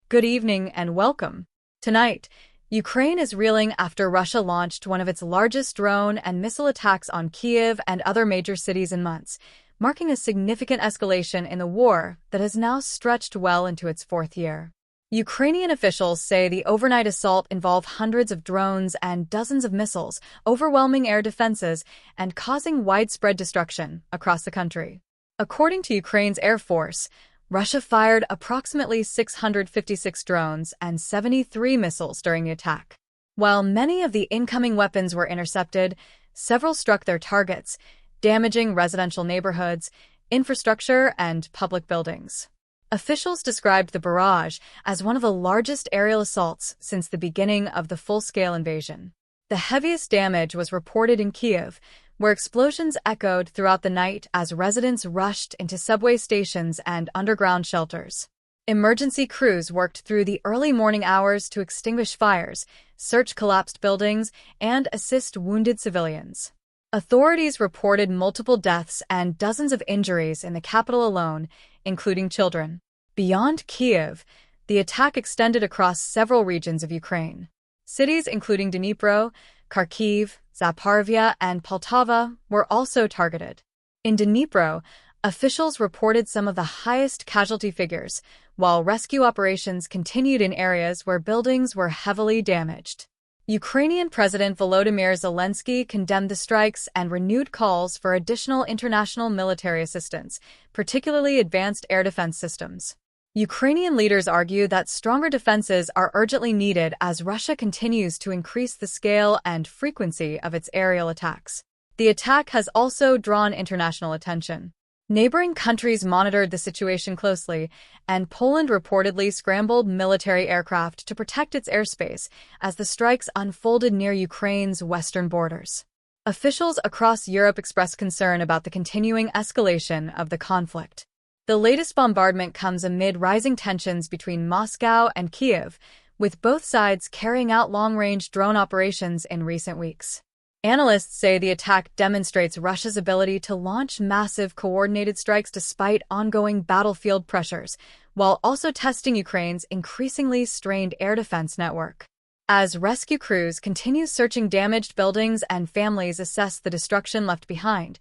Good evening and welcome. Tonight, Ukraine is reeling after Russia launched one of its largest drone and missile attacks on Kyiv and other major cities in months, marking a significant escalation in the war that has now stretched well into its fourth year. Ukrainian officials say the overnight assault involved hundreds of drones and dozens of missiles, overwhelming air defenses and causing widespread destruction across the country. According to Ukraine's Air Force, Russia fired approximately 656 drones and 73 missiles during the attack. While many of the incoming weapons were intercepted, several struck their targets, damaging residential neighborhoods, infrastructure, and public buildings. Officials described the barrage as one of the largest aerial assaults since the beginning of the full-scale invasion. The heaviest damage was reported in Kyiv, where explosions echoed throughout the night as residents rushed into subway stations and underground shelters. Emergency crews worked through the early morning hours to extinguish fires, search collapsed buildings, and assist wounded civilians. Authorities reported multiple deaths and dozens of injuries in the capital alone, including children. Beyond Kyiv, the attack extended across several regions of Ukraine. Cities including Dnipro, Kharkiv, Zaporizhzhia, and Poltava were also targeted. In Dnipro, officials reported some of the highest casualty figures, while rescue operations continued in areas where buildings were heavily damaged. Ukrainian President Volodymyr Zelensky condemned the strikes and renewed calls for additional international military assistance, particularly advanced air defense systems. Ukrainian leaders argue that stronger defenses are urgently needed as Russia continues to increase the scale and frequency of its aerial attacks. The attack has also drawn international attention. Neighboring countries monitored the situation closely, and Poland reportedly scrambled military aircraft to protect its airspace as the strikes unfolded near Ukraine's western borders. Officials across Europe expressed concern about the continuing escalation of the conflict. The latest bombardment comes amid rising tensions between Moscow and Kyiv, with both sides carrying out long-range drone operations in recent weeks. Analysts say the attack demonstrates Russia's ability to launch massive coordinated strikes despite ongoing battlefield pressures, while also testing Ukraine's increasingly strained air defense network. As rescue crews continue searching damaged buildings and families assess the destruction left behind,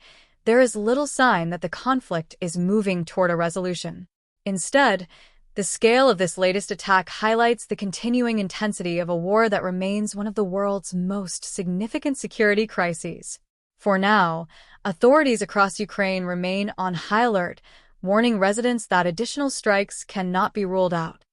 there is little sign that the conflict is moving toward a resolution. Instead, the scale of this latest attack highlights the continuing intensity of a war that remains one of the world's most significant security crises. For now, authorities across Ukraine remain on high alert, warning residents that additional strikes cannot be ruled out.